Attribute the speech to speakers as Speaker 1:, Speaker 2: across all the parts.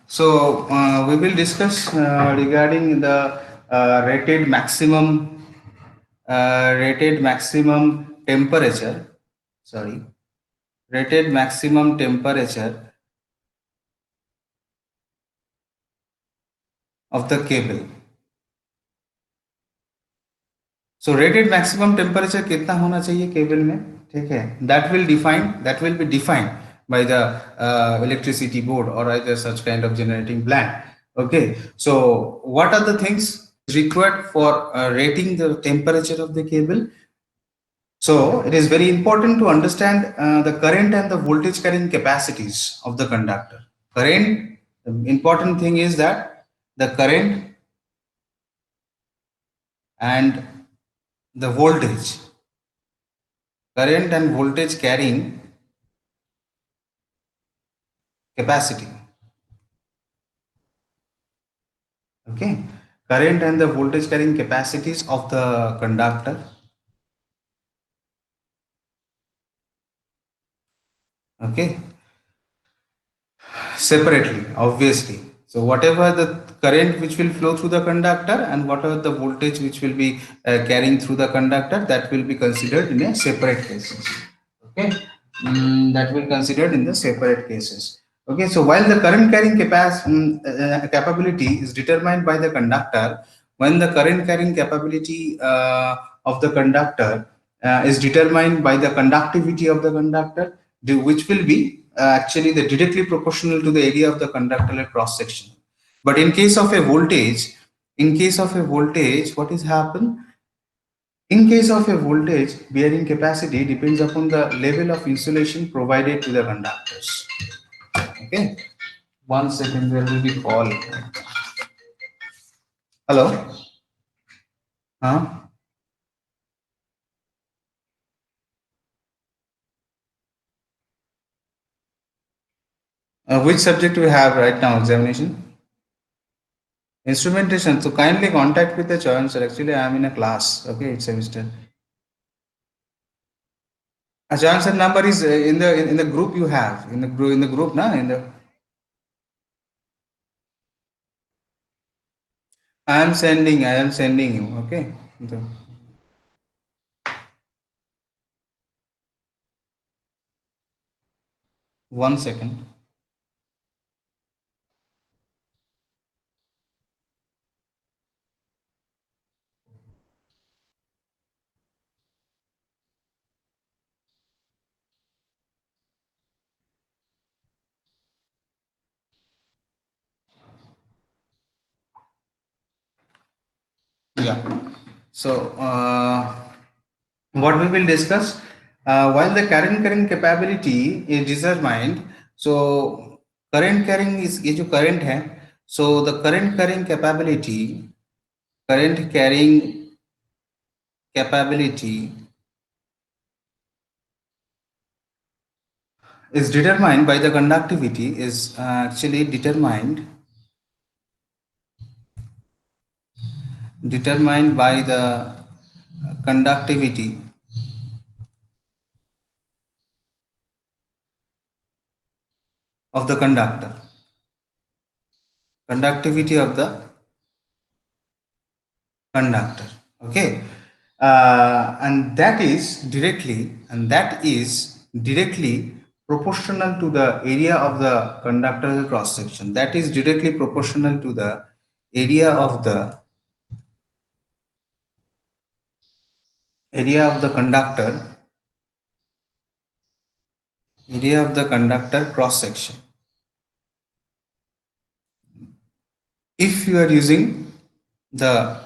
Speaker 1: So we will discuss regarding the rated maximum temperature. Sorry, rated maximum temperature of the cable. So rated maximum temperature कितना होना चाहिए cable में, ठीक है? That will be defined by the electricity board or either such kind of generating plant. Okay, so what are the things required for rating the temperature of the cable? So it is very important to understand the current and the voltage carrying capacities of the conductor. Current, the important thing is that the current and the voltage, current and voltage carrying capacity. Okay, current and the voltage carrying capacities of the conductor. Okay, separately, obviously. So whatever the current which will flow through the conductor and whatever the voltage which will be carrying through the conductor, that will be considered in a separate cases. Okay, that will considered in the separate cases. Okay, so while the current carrying capability is determined by the conductor, when the current carrying capability of the conductor is determined by the conductivity of the conductor, which will be actually the directly proportional to the area of the conductor cross section. But in case of a voltage, what is happen? In case of a voltage, bearing capacity depends upon the level of insulation provided to the conductors. Okay, 1 second, there will be call. Hello, huh? Which subject we have right now? Examination, instrumentation. So kindly contact with the choice. Actually, I am in a class. Okay, it's semester. Johnson number is in the group you have in the group na in the I am sending you, okay. The- 1 second. Yeah, so what we will discuss, while the current carrying capability is determined. So current carrying is ये जो current है, so the current carrying capability is determined by the conductivity is actually determined by the conductivity of the conductor. Okay, and that is directly proportional to the area of the conductor cross section. That is directly proportional to the area of the area of the conductor cross section. If you are using the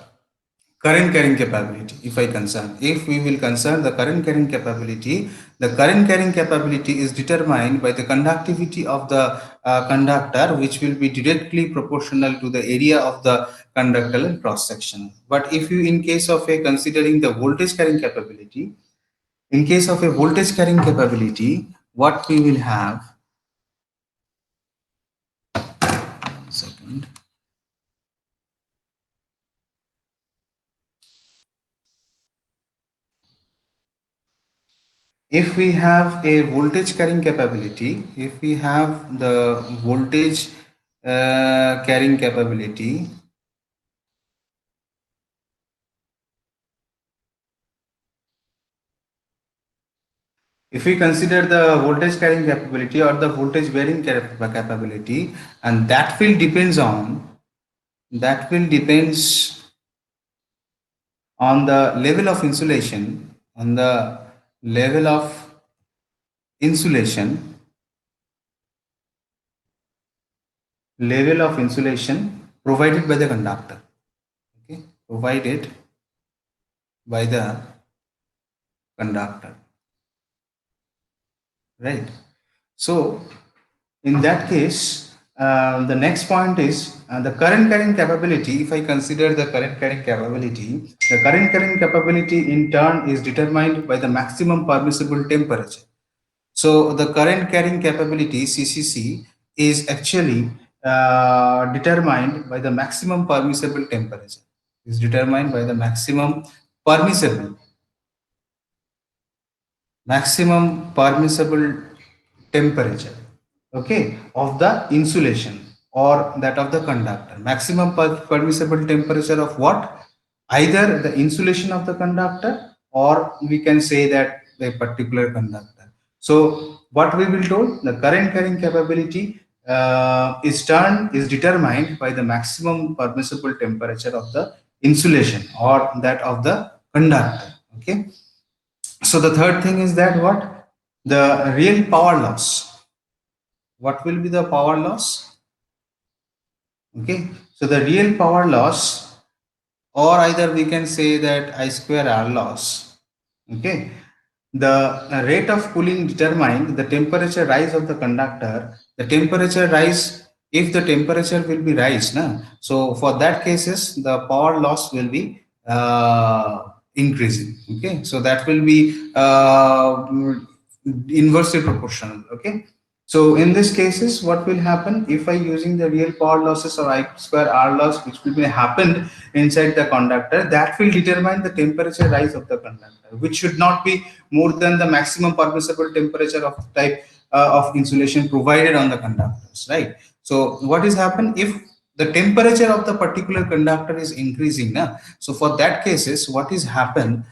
Speaker 1: current carrying capability, if we will concern the current carrying capability, the current carrying capability is determined by the conductivity of the conductor, which will be directly proportional to the area of the conductor cross section. But if you, in case of a considering the voltage carrying capability, in case of a voltage carrying capability, what we will have, 1 second. If we have a voltage carrying capability, if we have the voltage carrying capability. If we consider the voltage carrying capability or the voltage bearing capability, and that will depends on the level of insulation, on the level of insulation, provided by the conductor. Okay, provided by the conductor, right? So in that case, the next point is the current carrying capability. If I consider the current carrying capability in turn is determined by the maximum permissible temperature. So the current carrying capability CCC is actually determined by the maximum permissible temperature. Is determined by the permissible maximum permissible temperature, okay, of the insulation or that of the conductor. Maximum permissible temperature of what? Either the insulation of the conductor, or we can say that a particular conductor. So what we will told, the current carrying capability is determined by the maximum permissible temperature of the insulation or that of the conductor. Okay, so the third thing is that what? The real power loss. What will be the power loss? Okay, so the real power loss, or either we can say that I square R loss. Okay, the rate of cooling determine the temperature rise of the conductor. The temperature rise, if the temperature will be rise, na, so for that cases the power loss will be increasing. Okay, so that will be inversely proportional. Okay, so in this cases, what will happen if I using the real power losses or I square R loss, which will be happened inside the conductor, that will determine the temperature rise of the conductor, which should not be more than the maximum permissible temperature of the type of insulation provided on the conductors, right? So what is happen if the temperature of the particular conductor is increasing now? So for that cases, what is happen?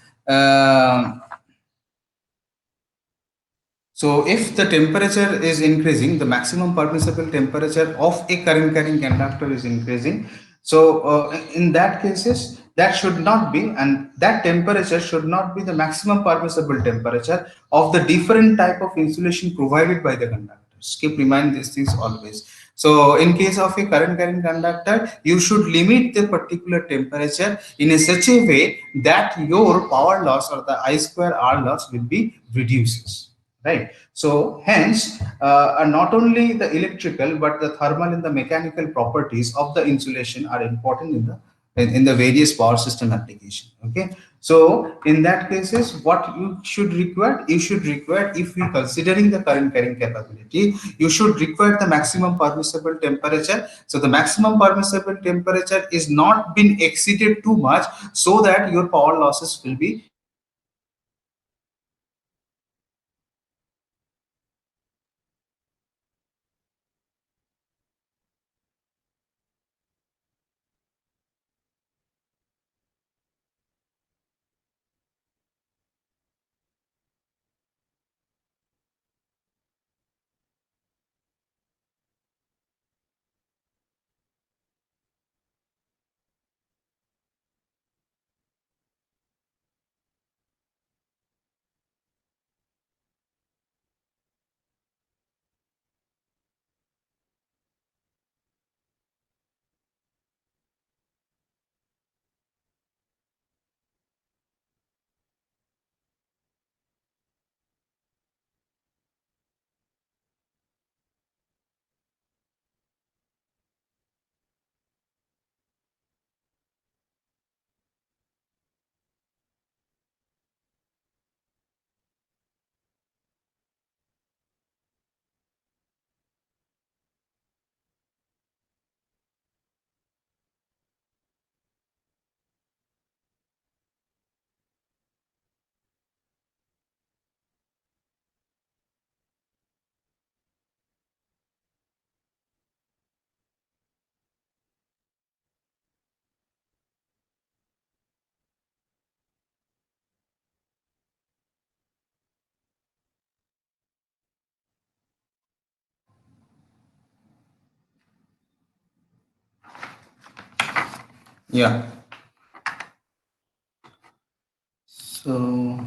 Speaker 1: So if the temperature is increasing, the maximum permissible temperature of a current carrying conductor is increasing. So in that cases, that should not be, and that temperature should not be the maximum permissible temperature of the different type of insulation provided by the conductors. Keep remind these things always. So in case of a current carrying conductor, you should limit the particular temperature in a such a way that your power loss or the I square R loss will be reduces, right? So hence not only the electrical but the thermal and the mechanical properties of the insulation are important in the various power system application. Okay, so in that cases, what you should require, if we considering the current carrying capability, you should require the maximum permissible temperature. So the maximum permissible temperature is not been exceeded too much, so that your power losses will be Yeah. So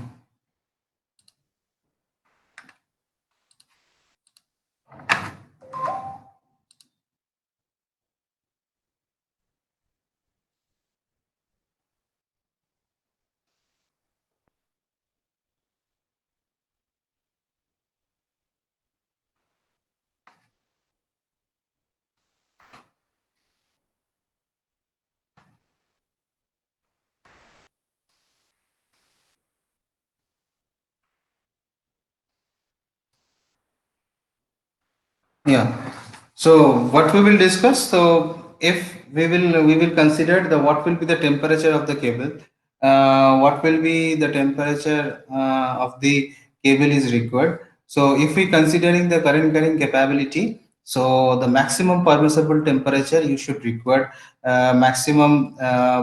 Speaker 1: yeah. So what we will discuss. So if we will consider the what will be the temperature of the cable, what will be the temperature of the cable is required. So if we considering the current carrying capability, so the maximum permissible temperature you should require, maximum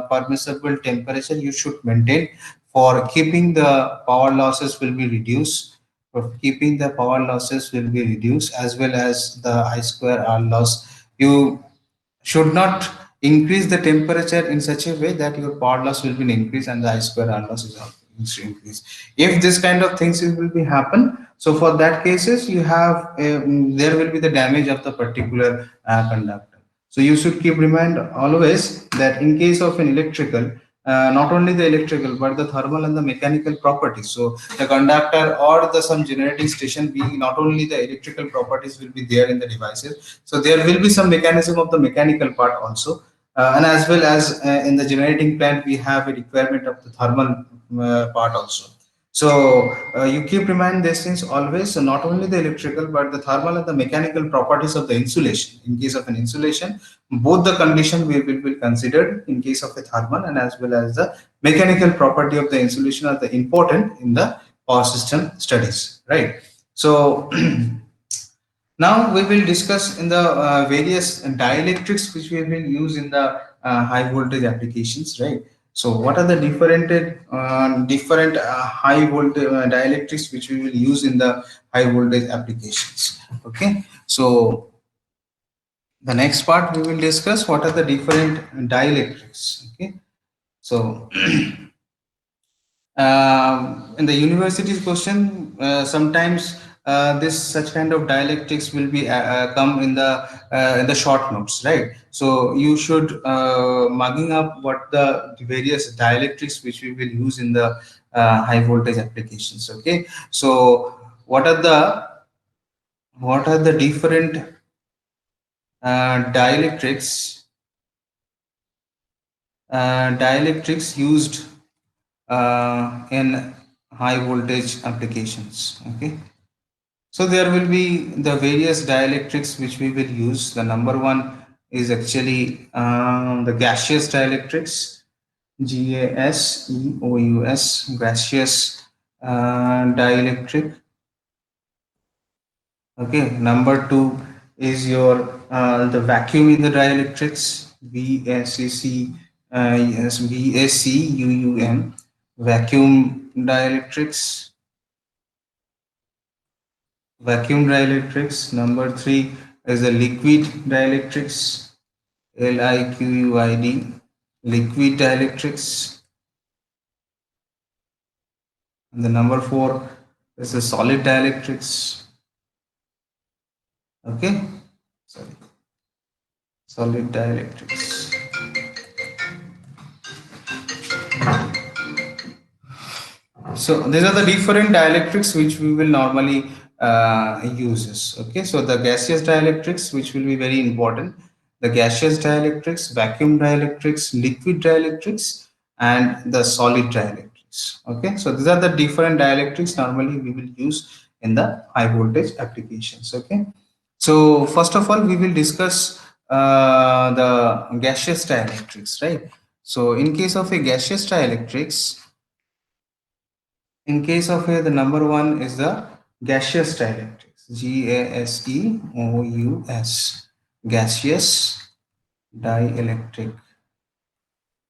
Speaker 1: permissible temperature you should maintain for keeping the power losses will be reduced, for keeping the power losses will be reduced, as well as the I square R loss. You should not increase the temperature in such a way that your power loss will be increased and the I square R loss is also increased. If this kind of things will be happen, so for that cases you have there will be the damage of the particular conductor. So you should keep remind always that in case of an electrical, not only the electrical but the thermal and the mechanical properties. So the conductor or the some generating station being not only the electrical properties will be there in the devices, so there will be some mechanism of the mechanical part also, and as well as in the generating plant we have a requirement of the thermal part also. So you keep remind these things always. So not only the electrical but the thermal and the mechanical properties of the insulation. In case of an insulation, both the condition will be considered in case of a thermal and as well as the mechanical property of the insulation are the important in the power system studies, right? So now we will discuss in the various dielectrics which we will use in the high voltage applications, right? So what are the different high voltage dielectrics which we will use in the high voltage applications? Okay, so the next part we will discuss what are the different dielectrics. Okay, so in the university's question, sometimes this such kind of dialectics will be come in the short notes, right? So you should mugging up what the various dialectics which we will use in the high voltage applications. Okay, so what are the different dielectrics used in high voltage applications? Okay, so there will be the various dielectrics which we will use. The number one is actually the gaseous dielectrics, GASEOUS, gaseous dielectric. Okay, number two is your the vacuum in the dielectrics, VACC, yes, VACUUM, vacuum dielectrics. Vacuum dielectrics. Number three is the liquid dielectrics, LIQUID, liquid dielectrics. And the number four is the solid dielectrics. Okay, sorry, solid dielectrics. So these are the different dielectrics which we will normally uses. Okay, so the gaseous dielectrics, which will be very important, the gaseous dielectrics, vacuum dielectrics, liquid dielectrics, and the solid dielectrics. Okay, so these are the different dielectrics normally we will use in the high voltage applications. Okay, so first of all we will discuss the gaseous dielectrics, right? So in case of a gaseous dielectrics, in case of A, the number one is the gaseous dielectrics, GASEOUS, gaseous dielectric.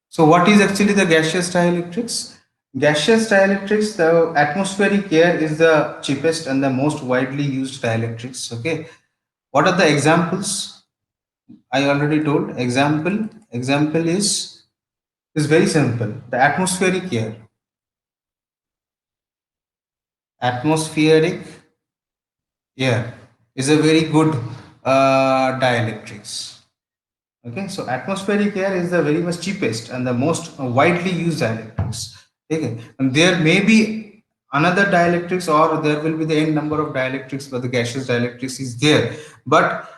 Speaker 1: So, what is actually the gaseous dielectrics? Gaseous dielectrics, the atmospheric air is the cheapest and the most widely used dielectrics. Okay, what are the examples? I already told. Example is is very simple. The atmospheric air. Atmospheric air is a very good dielectrics. Okay, so atmospheric air is the very much cheapest and the most widely used dielectrics. Okay, and there may be another dielectrics, or there will be the n number of dielectrics, but the gaseous dielectrics is there. But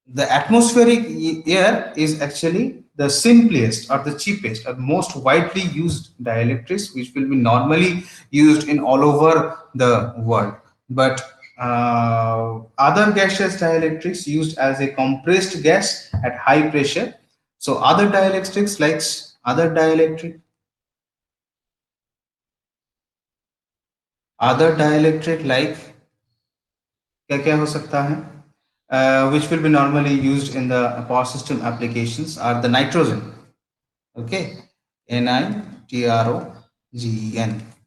Speaker 1: the atmospheric air is actually the simplest or the cheapest or most widely used dielectrics, which will be normally used in all over the world. But other gaseous dielectrics used as a compressed gas at high pressure. So other dielectric other dielectric like क्या क्या हो सकता है, which will be normally used in the power system applications are the nitrogen. Okay, nitrogen,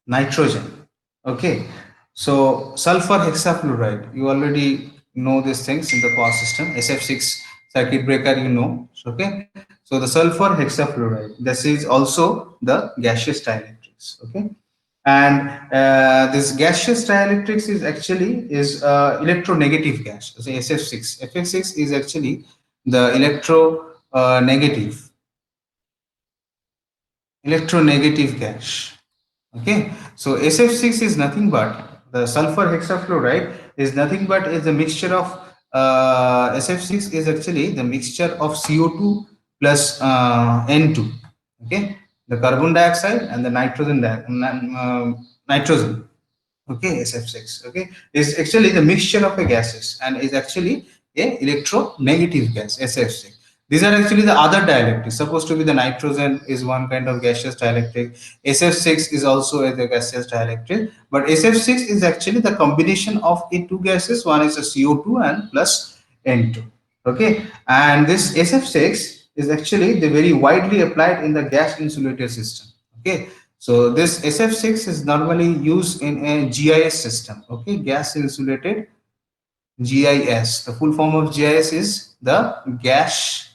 Speaker 1: nitrogen. Okay, so sulfur hexafluoride, you already know these things in the power system, SF6 circuit breaker, you know. Okay, so the sulfur hexafluoride, this is also the gaseous dielectrics. Okay, and this gaseous dielectrics is actually is electronegative gas. So SF6, FF6 is actually the electronegative gas. Okay, so SF6 is nothing but the sulfur hexafluoride is nothing but is a mixture of SF6 is actually the mixture of CO2 plus N2. Okay, the carbon dioxide and the nitrogen. Okay, SF6. Okay, is actually the mixture of a gases and is actually a electronegative gas, SF6. These are actually the other dielectrics. Supposed to be the nitrogen is one kind of gaseous dielectric. SF6 is also a gaseous dielectric, but SF6 is actually the combination of a two gases. One is a CO2 and plus N2. Okay, and this SF6 is actually the very widely applied in the gas insulator system. Okay, so this SF6 is normally used in a GIS system. Okay, gas insulated GIS. The full form of GIS is the gas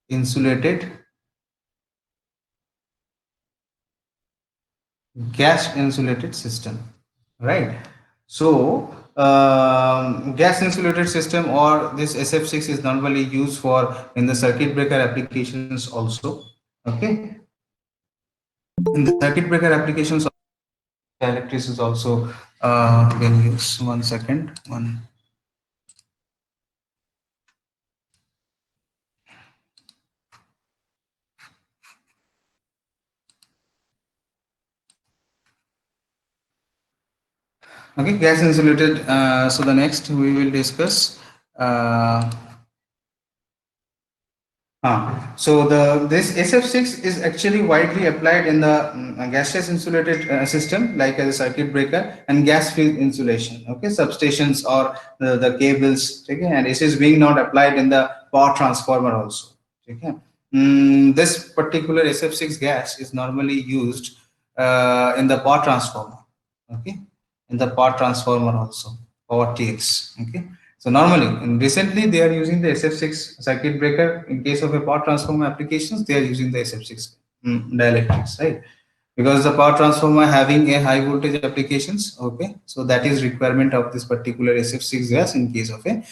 Speaker 1: insulated system, right? So gas insulated system or this SF6 is normally used for in the circuit breaker applications also. Okay, in the circuit breaker applications, dielectrics is also been used. One second, one. Okay, gas insulated. So the next we will discuss. Uh, so the this SF6 is actually widely applied in the gaseous insulated system like as a circuit breaker and gas field insulation. Okay, substations or the cables. Okay, and it is being not applied in the power transformer also. Okay, this particular SF6 gas is normally used in the power transformer. Okay, in the power transformer also, power TX. Okay, so normally, and recently they are using the SF6 circuit breaker. In case of a power transformer applications, they are using the SF6 dielectrics, right? Because the power transformer having a high voltage applications, okay, so that is requirement of this particular SF6 gas in case of the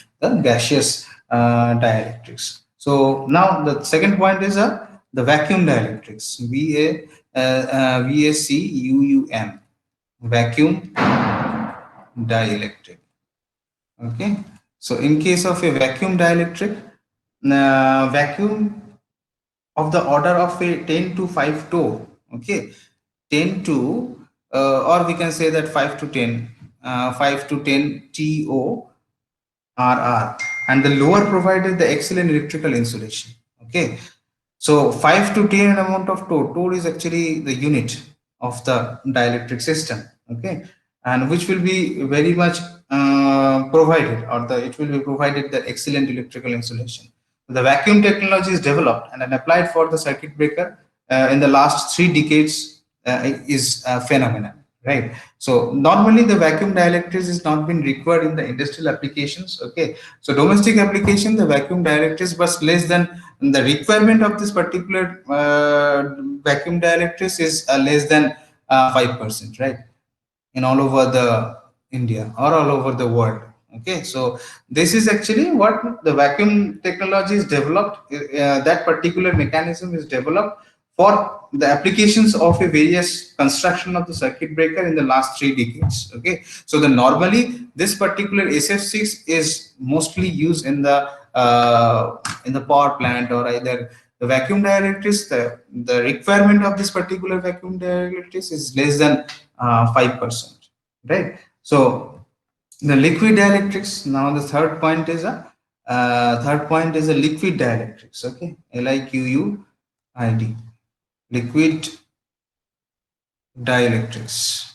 Speaker 1: gaseous dielectrics. So now the second point is the vacuum dielectrics, VACUUM, vacuum dielectric. Okay, so in case of a vacuum dielectric, vacuum of the order of a 10 to 5 torr. Okay, 10 to or we can say that 5 to 10, 5 to 10 TORR, and the lower provided the excellent electrical insulation. Okay, so 5 to 10 amount of torr. Torr is actually the unit of the dielectric system. Okay, and which will be very much provided, or it will be provided the excellent electrical insulation. The vacuum technology is developed and applied for the circuit breaker in the last 3 decades is a phenomenon, right? So normally the vacuum dielectrics is not been required in the industrial applications. Okay, so domestic application the vacuum dielectrics was less than the requirement of this particular vacuum dielectrics is less than 5%, right? In all over the India or all over the world. Okay, so this is actually what the vacuum technology is developed. That particular mechanism is developed for the applications of a various construction of the circuit breaker in the last 3 decades. Okay, so the normally this particular SF6 is mostly used in the power plant or either the vacuum dielectrics. The requirement of this particular vacuum dielectrics is less than 5%, right? So the liquid dielectrics. Now the third point is a liquid dielectrics. Okay, LIQUID, liquid dielectrics.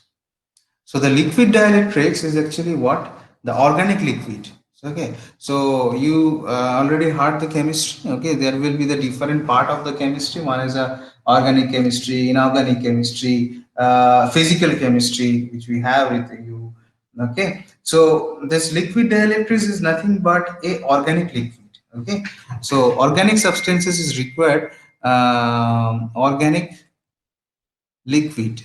Speaker 1: So the liquid dielectrics is actually what? The organic liquid. Okay. So you already heard the chemistry. Okay. There will be the different part of the chemistry. One is a organic chemistry, inorganic chemistry, physical chemistry, which we have with you. Okay. So this liquid dielectrics is nothing but a organic liquid. Okay. So organic substances is required. Organic liquid.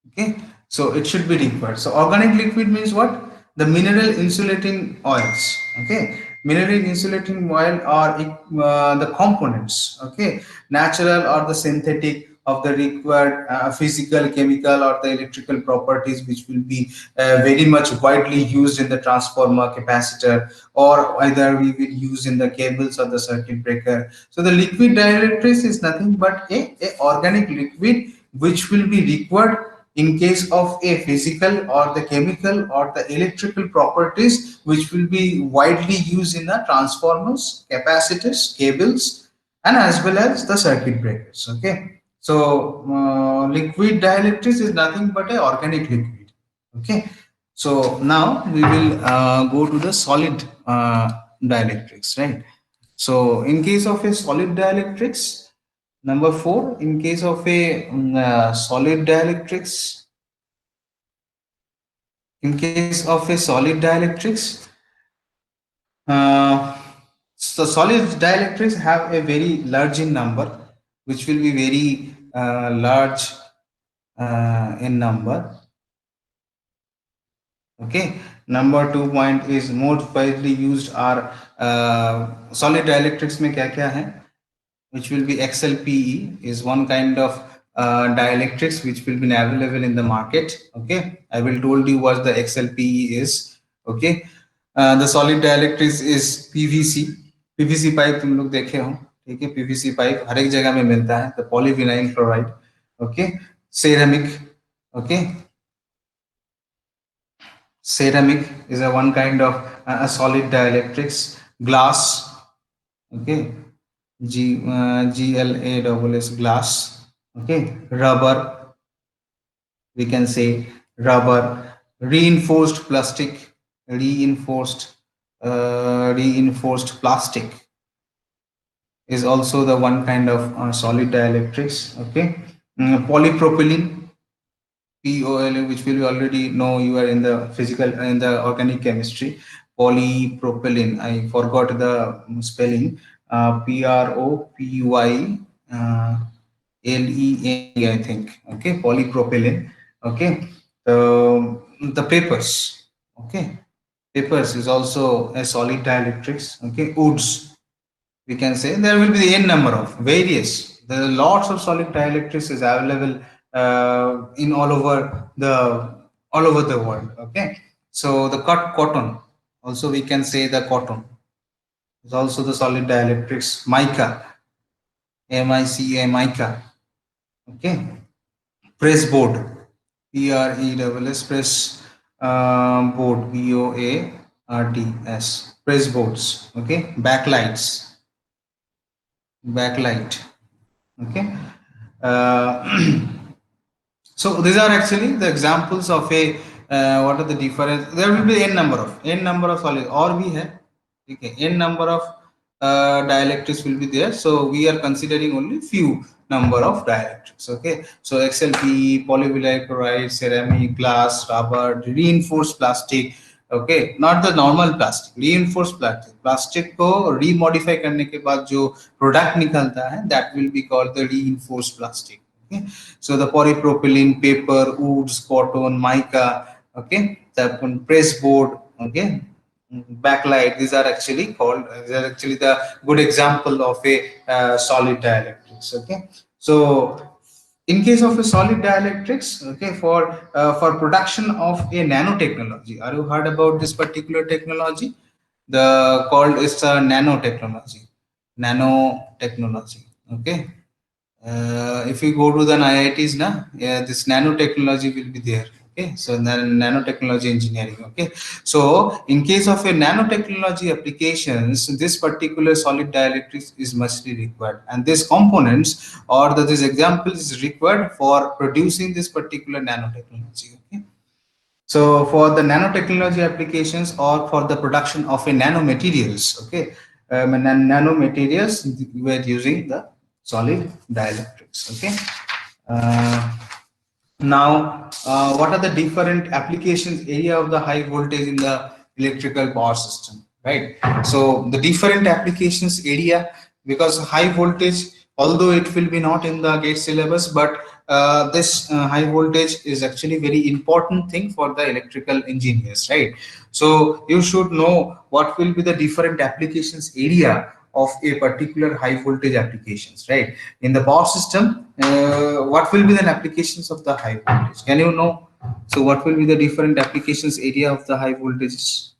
Speaker 1: Okay, so it should be required. So organic liquid means what? The mineral insulating oils. Okay, mineral insulating oil are the components. Okay, natural or the synthetic of the required physical, chemical or the electrical properties, which will be very much widely used in the transformer, capacitor, or either we will use in the cables or the circuit breaker. So the liquid dielectrics is nothing but a organic liquid which will be required in case of a physical or the chemical or the electrical properties, which will be widely used in the transformers, capacitors, cables, and as well as the circuit breakers. Okay, so liquid dielectrics is nothing but a organic liquid. Okay, so now we will go to the solid dielectrics, right? So in case of a solid dielectrics, number 4, in case of a solid dielectrics, in case of a solid dielectrics, uh, so solid dielectrics have a very large in number, which will be very large in number. Okay. Number 2 point is most widely used are solid dielectrics में क्या क्या है, which will be XLPE is one kind of dielectrics which will be available in the market. Okay, I will told you what the XLPE is. Okay, the solid dielectrics is PVC. PVC pipe तुम लोग देखे हो, ठीक है? PVC pipe हर एक जगह में मिलता है. The polyvinyl chloride. Okay, ceramic. Okay, ceramic is a one kind of a solid dielectrics. Glass. Okay, GLASS, glass. Okay, rubber, we can say rubber. Reinforced plastic, reinforced plastic is also the one kind of solid dielectrics. Okay, polypropylene, POL, which will already know you are in the physical in the organic chemistry. Polypropylene, I forgot the spelling. PROPY LENE, I think. Okay, polypropylene. Okay, the papers. Okay, papers is also a solid dielectrics. Okay, woods, we can say there will be the n number of various. There are lots of solid dielectrics is available in all over the world. Okay, so the cut cotton, also we can say the cotton is also the solid dielectrics. Mica, MICA, mica. Okay, press board, PRESS, press board, BOARDS, press boards. Okay, backlights, backlight. Okay, uh, so these are actually the examples of a what are the difference. There will be n number of solid or we have, okay, n number of dielectrics will be there, so we are considering only few number of dielectrics. Okay, so XLPE, polyvinyl chloride, ceramic, glass, rubber, reinforced plastic, Okay, not the normal plastic, reinforced plastic. Plastic को remodify करने के बाद जो product निकलता है, that will be called the reinforced plastic. Okay, so the polypropylene, paper, woods, cotton, mica, okay, the press board, okay, backlight. These are actually called. These are actually the good example of a solid dielectrics. Okay, so in case of a solid dielectrics, okay, for production of a nanotechnology, are you heard about this particular technology? The called is nanotechnology. Nanotechnology, okay. If you go to the IITs now, yeah, this nanotechnology will be there. Okay, so then nanotechnology engineering. Okay, so in case of a nanotechnology applications, this particular solid dielectrics is mostly required, and these components or this example is required for producing this particular nanotechnology. Okay, so for the nanotechnology applications or for the production of a nanomaterials, okay, nanomaterials, we are using the solid dielectrics. Okay. Uh, Now, what are the different applications area of the high voltage in the electrical power system, right? So the different applications area, because high voltage, although it will be not in the gate syllabus, but this high voltage is actually very important thing for the electrical engineers, right? So you should know what will be the different applications area of a particular high voltage applications, right? In the power system, what will be the applications of the high voltage? Can you know? So what will be the different applications area of the high voltages?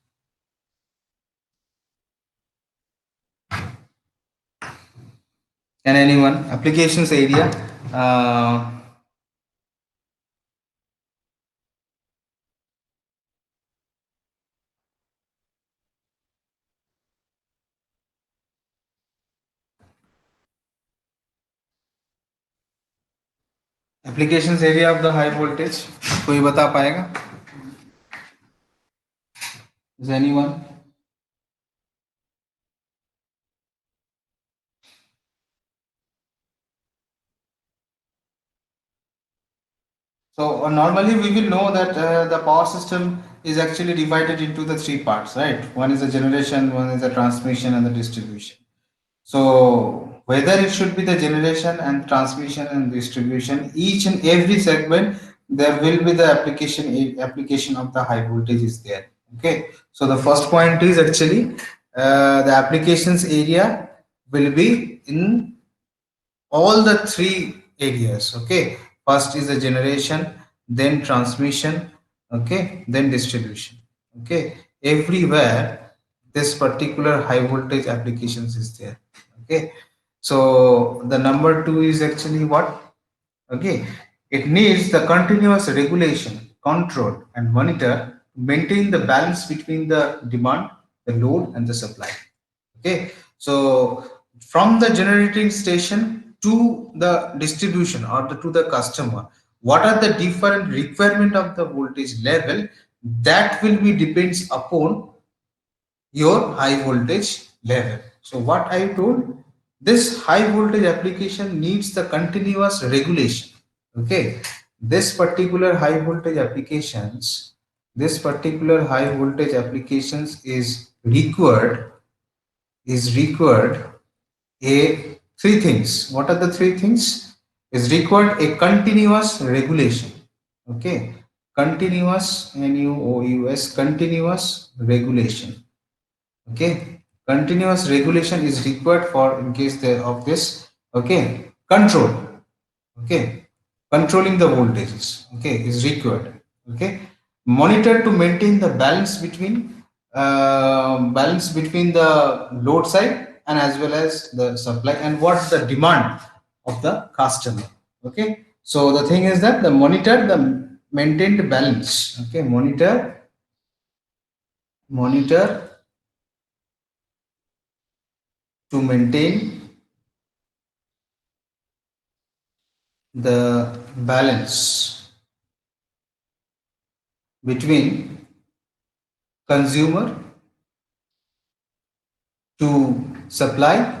Speaker 1: Can anyone? Applications area. Uh, Applications area of the high voltage. कोई बता पाएगा? Is anyone? So normally we will know that the power system is actually divided into the three parts, right? One is the generation, one is the transmission, and the distribution. So whether it should be the generation and transmission and distribution, each and every segment there will be the application of the high voltage is there. Okay. So the first point is actually the applications area will be in all the three areas. Okay, first is the generation, then transmission, okay, then distribution. Okay, everywhere this particular high voltage applications is there. Okay, so the number two is actually what? Okay, it needs the continuous regulation, control, and monitor to maintain the balance between the demand, the load, and the supply. Okay, so from the generating station to the distribution or to the customer, what are the different requirement of the voltage level? That will be depends upon your high voltage level. So what I told, this high voltage application needs the continuous regulation. Okay, this particular high voltage applications, this particular high voltage applications is required a three things. What are the three things? Is required a continuous regulation. Okay, continuous NUOUS, continuous regulation. Okay, continuous regulation is required for in case there of this. Okay, control. Okay, controlling the voltages. Okay, is required. Okay, monitor to maintain the balance between the load side and as well as the supply and what's the demand of the customer. Okay, so the thing is that the monitor the maintained balance. Okay, monitor to maintain the balance between consumer to supply,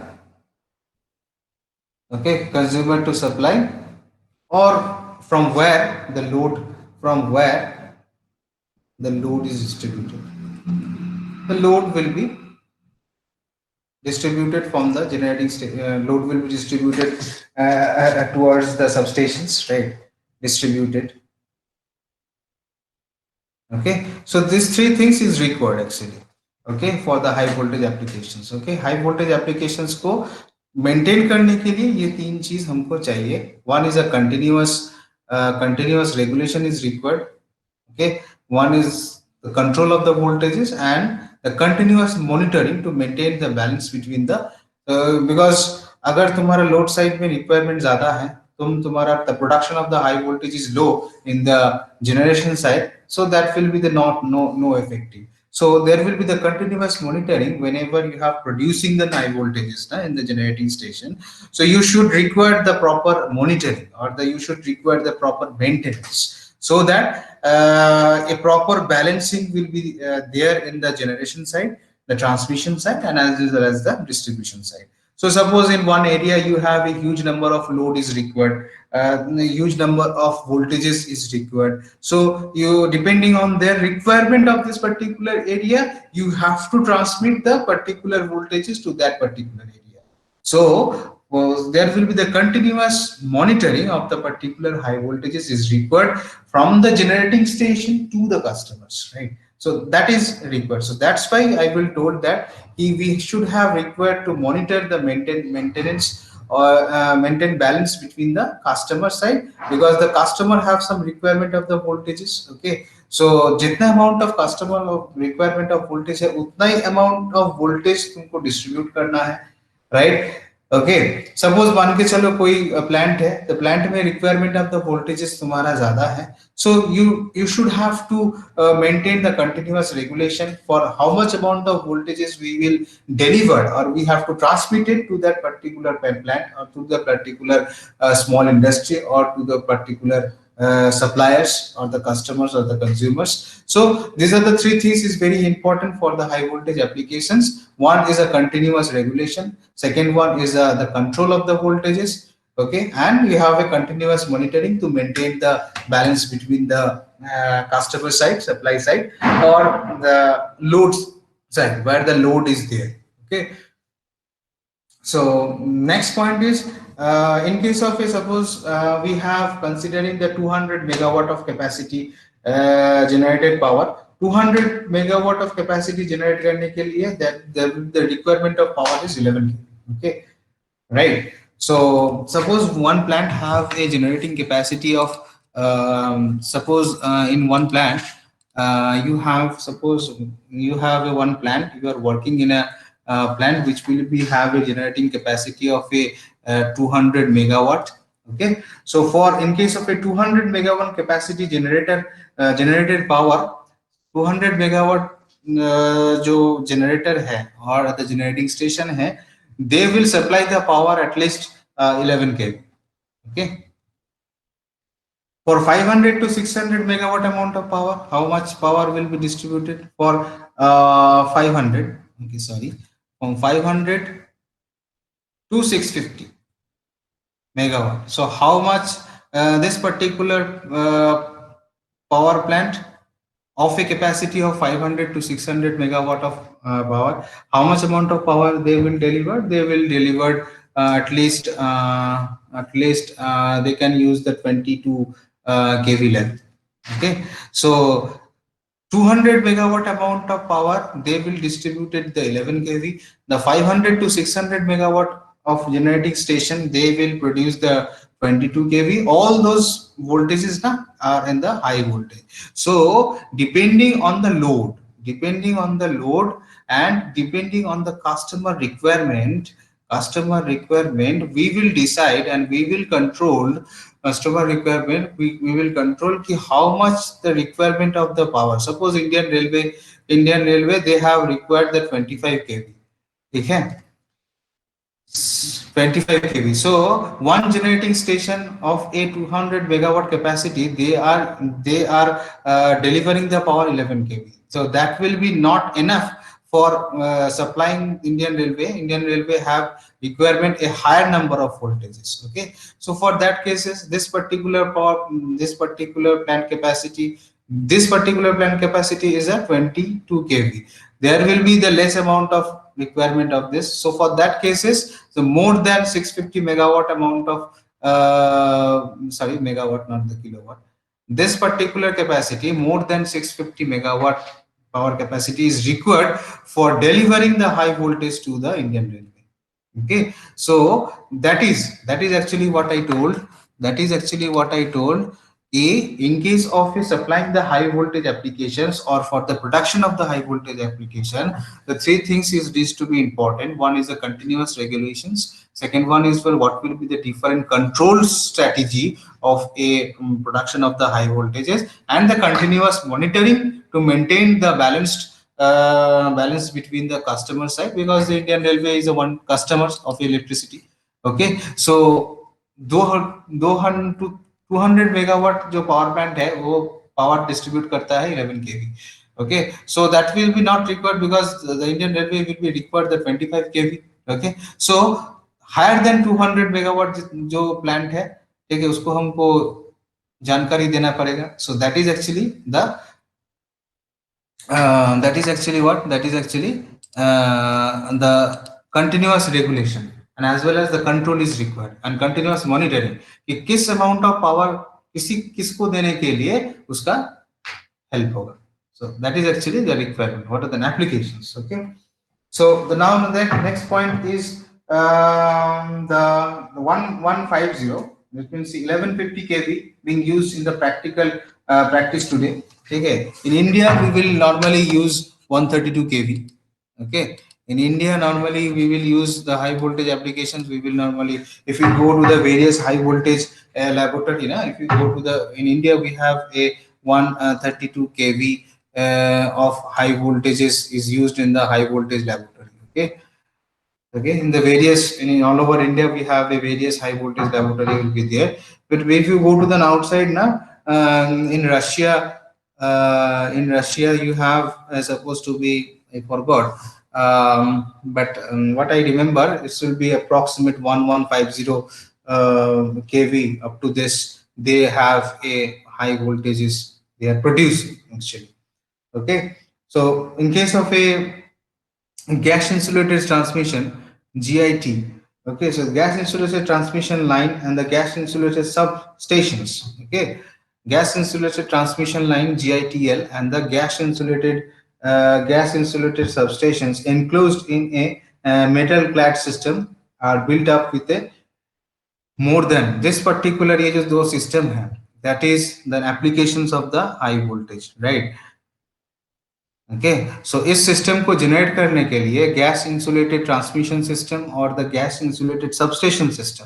Speaker 1: okay, consumer to supply, or from where the load is distributed. the load will be distributed from the load will be distributed towards the substations, right? Distributed. Okay, so these three things is required actually, okay, for the high voltage applications. Okay, high voltage applications को maintain करने के लिए ये तीन चीज हमको चाहिए. One is a continuous regulation is required. Okay, one is the control of the voltages and the continuous monitoring to maintain the balance between the because अगर तुम्हारा load side में requirement ज्यादा है, तुम्हारा the production of the high voltage is low in the generation side, so that will be the not no effective. So there will be the continuous monitoring whenever you have producing the high voltages in the generating station. So you should require the proper monitoring, or you should require the proper maintenance, so that a proper balancing will be there in the generation side, the transmission side, and as well as the distribution side. So suppose in one area you have a huge number of load is required, a huge number of voltages is required. So you, depending on their requirement of this particular area, you have to transmit the particular voltages to that particular area. So there will be the continuous monitoring of the particular high voltages is required from the generating station to the customers, right? So that is required. So that's why I will told that we should have required to monitor the maintenance or maintain balance between the customer side, because the customer have some requirement of the voltages. Okay, so जितना amount of customer requirement of voltage है, उतना ही amount of voltage तुमको distribute करना है, right? Okay, suppose मान के चलो कोई प्लांट है, तो प्लांट में रिक्वायरमेंट ऑफ द वोल्टेजेस तुम्हारा ज्यादा है, so you should have to maintain the continuous regulation for how much amount of voltages we will deliver, और we have to transmit it to that particular plant और to the particular small industry और to the particular suppliers or the customers or the consumers. So these are the three things is very important for the high voltage applications. One is a continuous regulation. Second one is the control of the voltages. Okay, and we have a continuous monitoring to maintain the balance between the customer side, supply side, or the load side where the load is there. Okay, so next point is in case of a suppose we have considering the 200 megawatt of capacity generated power. 200 megawatt of capacity generate करने के लिए that the requirement of power is 11 kV. Okay, right? So suppose one plant have a generating capacity of suppose in one plant you have, suppose you have a one plant, you are working in a plant which will be have a generating capacity of a 200 megawatt. Okay, so for in case of a 200 megawatt capacity generated power, 200 megawatt जो generator है और the generating station है, they will supply the power at least 11 kV. Okay, for 500 to 600 megawatt amount of power, how much power will be distributed for 500? Okay, sorry, from 500 to 650 megawatt. So how much this particular power plant of a capacity of 500 to 600 megawatt of power, how much amount of power they will deliver? They will deliver at least they can use the 22 kV length. Okay, so 200 megawatt amount of power they will distributed the 11 kV. The 500 to 600 megawatt of generating station they will produce the 22 kV. All those voltages are in the high voltage. So depending on the load, and depending on the customer requirement, we will decide and we will control customer requirement. We will control ki how much the requirement of the power. Suppose Indian Railway they have required the 25 kV. Okay, 25 kV. So one generating station of a 200 megawatt capacity, they are delivering the power 11 kV. So that will be not enough for supplying Indian Railway. Indian Railway have requirement a higher number of voltages. Okay, so for that cases, this particular plant capacity is a 22 kV. there will be the less amount of requirement of this. So for that cases, the more than 650 megawatt amount of sorry, megawatt, not the kilowatt. This particular capacity, more than 650 megawatt power capacity is required for delivering the high voltage to the Indian Railway. Okay, so that is actually what I told. That is actually what I told. A, in case of supplying the high voltage applications or for the production of the high voltage application, the three things is these to be important. One is the continuous regulations. Second one is for what will be the different control strategy of a production of the high voltages, and the continuous monitoring to maintain the balance between the customer side, because the Indian Railway is a one customers of electricity. Okay, so दो दो to 200 megawatt जो power plant है वो power distribute करता है 11 केवी. Okay, so that will be not required because the Indian Railway will be required the 25 kV. Okay, so higher than 200 megawatt जो plant है, ठीक है, उसको हमको जानकारी देना पड़ेगा. So that is actually what that is actually the continuous regulation, and as well as the control is required and continuous monitoring कि किस amount of power किसी किसको देने के लिए उसका help होगा. So that is actually the requirement. What are the applications? Okay, so the now the next point is the 1150, which means 1150 kV being used in the practical practice today. Okay, in India we will normally use 132 kV. Okay, in India normally we will use the high voltage applications. We will normally, if you go to the various high voltage laboratory, if you go to the, in India we have a 132 kV of high voltages is used in the high voltage laboratory. Okay, okay, in the various, in all over India we have a various high voltage laboratory will be there. But if you go to the outside now, in Russia you have supposed to be, I forgot, but what I remember, it will be approximate 1150 kV. Up to this they have a high voltages they are producing actually. Okay, so in case of a gas insulated transmission, GIT. Okay, so gas insulated transmission line and the gas insulated substations. Okay, gas insulated transmission line, GITL, and the gas insulated substations enclosed in a metal clad system are built up with a more than this particular ये जो दो system है, that is the applications of the high voltage, right? Okay, so इस system को generate करने के लिए gas insulated transmission system और the gas insulated substation system,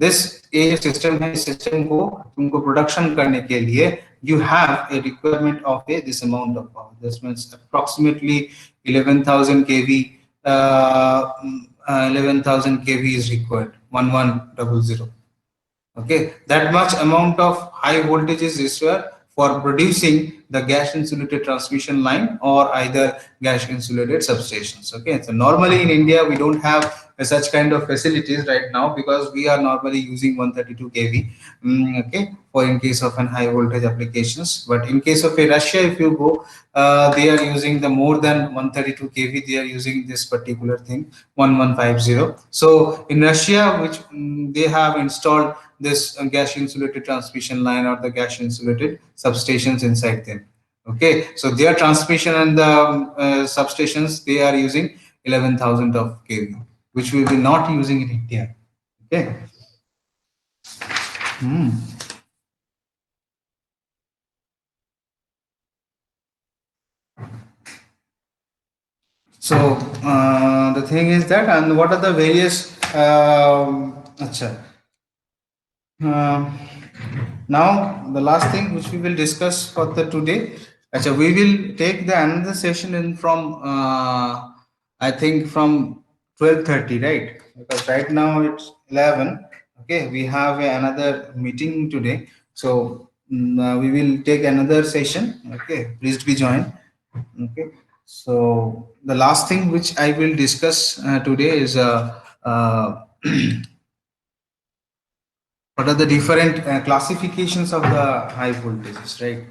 Speaker 1: this ये जो सिस्टम है, इस सिस्टम को तुमको प्रोडक्शन करने के लिए you have a requirement of this amount of power. This means approximately 11,000 kV. 11,000 kV is required. 1100. Okay, that much amount of high voltage is required for producing the gas insulated transmission line or either gas insulated substations. Okay, so normally in India we don't have such kind of facilities right now because we are normally using 132 kV. Okay, for in case of an high voltage applications, but in case of a Russia, if you go, they are using the more than 132 kV. They are using this particular thing 1150. So in Russia, which they have installed this gas insulated transmission line or the gas insulated substations inside them. Okay, so their transmission and the substations, they are using 11,000 of kV, which we will be not using in India. Okay. So the thing is that, and what are the various now the last thing which we will discuss for the today, we will take the another session in from I think from 12:30, right? Because right now it's 11. Okay, we have another meeting today, so we will take another session. Okay, please be joined. Okay, so the last thing which I will discuss today is what are the different classifications of the high voltages, right?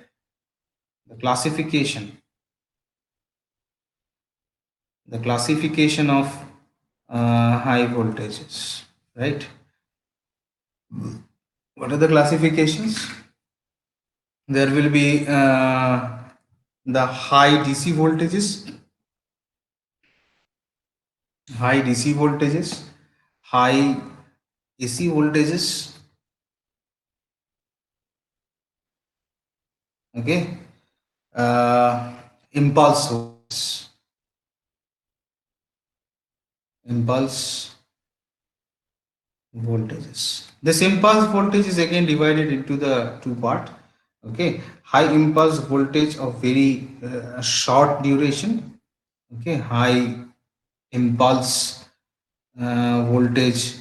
Speaker 1: The classification. the classification of high voltages, right? What are the classifications? There will be the high DC voltages, high AC voltages, okay, uh, impulse voltages, impulse voltages. This impulse voltage is again divided into the two part. Okay, high impulse voltage of very short duration. Okay, high impulse voltage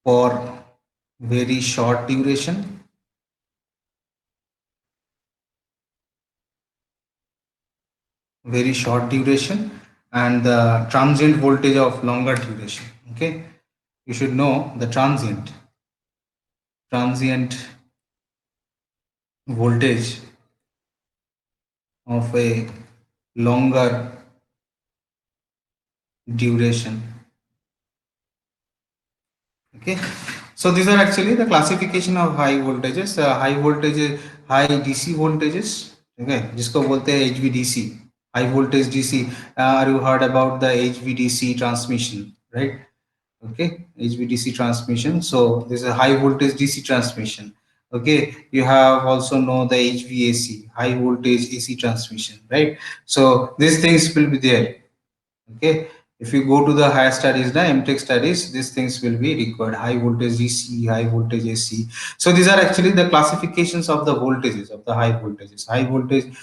Speaker 1: for very short duration, very short duration, and the transient voltage of longer duration. Okay, you should know the transient voltage of a longer duration. Okay, so these are actually the classification of high voltages. High voltage, high DC voltages. Okay, जिसको बोलते हैं HVDC, high voltage DC. You heard about the HVDC transmission, right? Okay, HVDC transmission. So this is a high voltage DC transmission. Okay, you have also know the HVAC, high voltage AC transmission, right? So these things will be there. Okay, if you go to the higher studies, the MTech studies, these things will be required: high voltage DC, high voltage AC. So these are actually the classifications of the voltages of the high voltages. High voltage.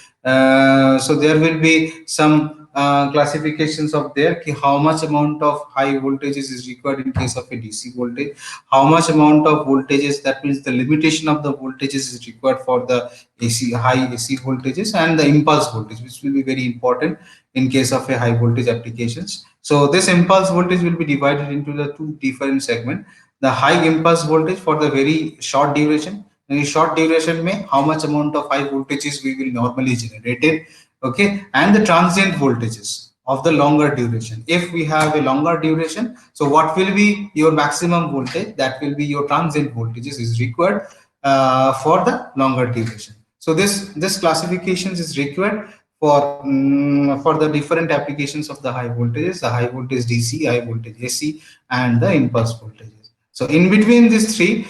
Speaker 1: So there will be some classifications of there. How much amount of high voltages is required in case of a DC voltage? How much amount of voltages? That means the limitation of the voltages is required for the AC, high AC voltages, and the impulse voltage, which will be very important in case of a high voltage applications. So this impulse voltage will be divided into the two different segment. The high impulse voltage for the very short duration. In short duration may how much amount of high voltages we will normally generated. Okay, and the transient voltages of the longer duration. If we have a longer duration, so what will be your maximum voltage? That will be your transient voltages is required for the longer duration. So this classifications is required for the different applications of the high voltages, the high voltage DC, high voltage AC, and the impulse voltages. So in between these three,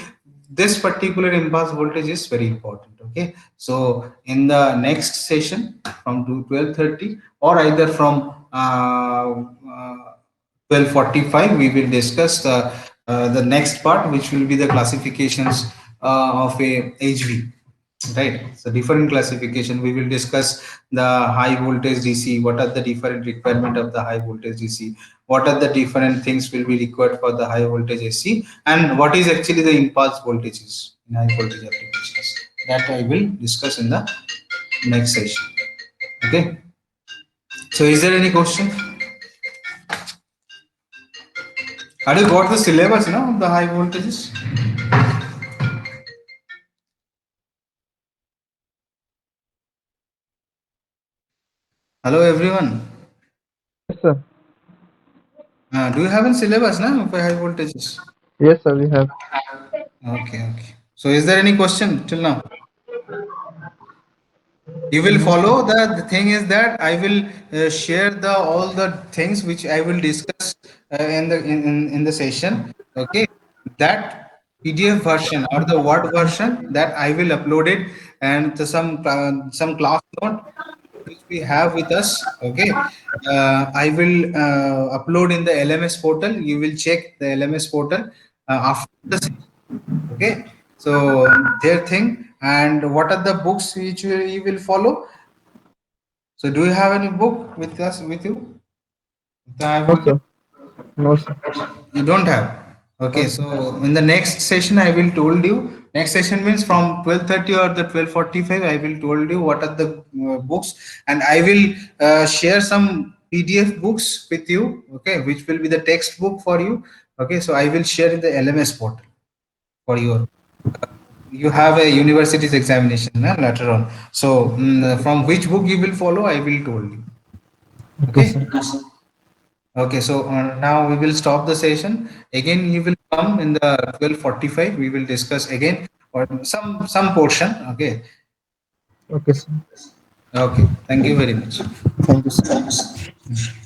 Speaker 1: this particular impulse voltage is very important. Okay, so in the next session from 12:30 or either from 12:45, we will discuss the next part, which will be the classifications of a HV. Right. So different classification. We will discuss the high voltage DC. What are the different requirement of the high voltage DC? What are the different things will be required for the high voltage AC? And what is actually the impulse voltages in high voltage applications? That I will discuss in the next session. Okay. So is there any question? Have you got the syllabus now of the high voltages? Hello everyone.
Speaker 2: Yes, sir.
Speaker 1: Do you have a syllabus now for high voltages?
Speaker 2: Yes, sir, we have.
Speaker 1: Okay, okay. So is there any question till now? You will
Speaker 2: No, sir.
Speaker 1: follow the thing is that I will share the all the things which I will discuss in the session. Okay, that PDF version or the Word version that I will upload it, and to some class note which we have with us. Okay, I will upload in the LMS portal. You will check the LMS portal after the session. Okay, so their thing, and what are the books which you will follow? So do you have any book with us with you? The high
Speaker 2: No,
Speaker 1: voltage?
Speaker 2: sir. No, sir.
Speaker 1: You don't have.
Speaker 2: No,
Speaker 1: Okay,
Speaker 2: sir.
Speaker 1: so in the next session I will told you. Next session means from 12:30 or the 12:45. I will told you what are the books, and I will share some PDF books with you. Okay, which will be the textbook for you. Okay, so I will share in the LMS portal for your. You have a university's examination later on. So from which book you will follow, I will told you.
Speaker 2: Okay,
Speaker 1: Okay.
Speaker 2: sir.
Speaker 1: Okay, so now we will stop the session. Again, you will come in the 12:45. We will discuss again or some portion. Okay.
Speaker 2: Okay, sir.
Speaker 1: Okay. Thank you very much.
Speaker 2: Thank you, sir.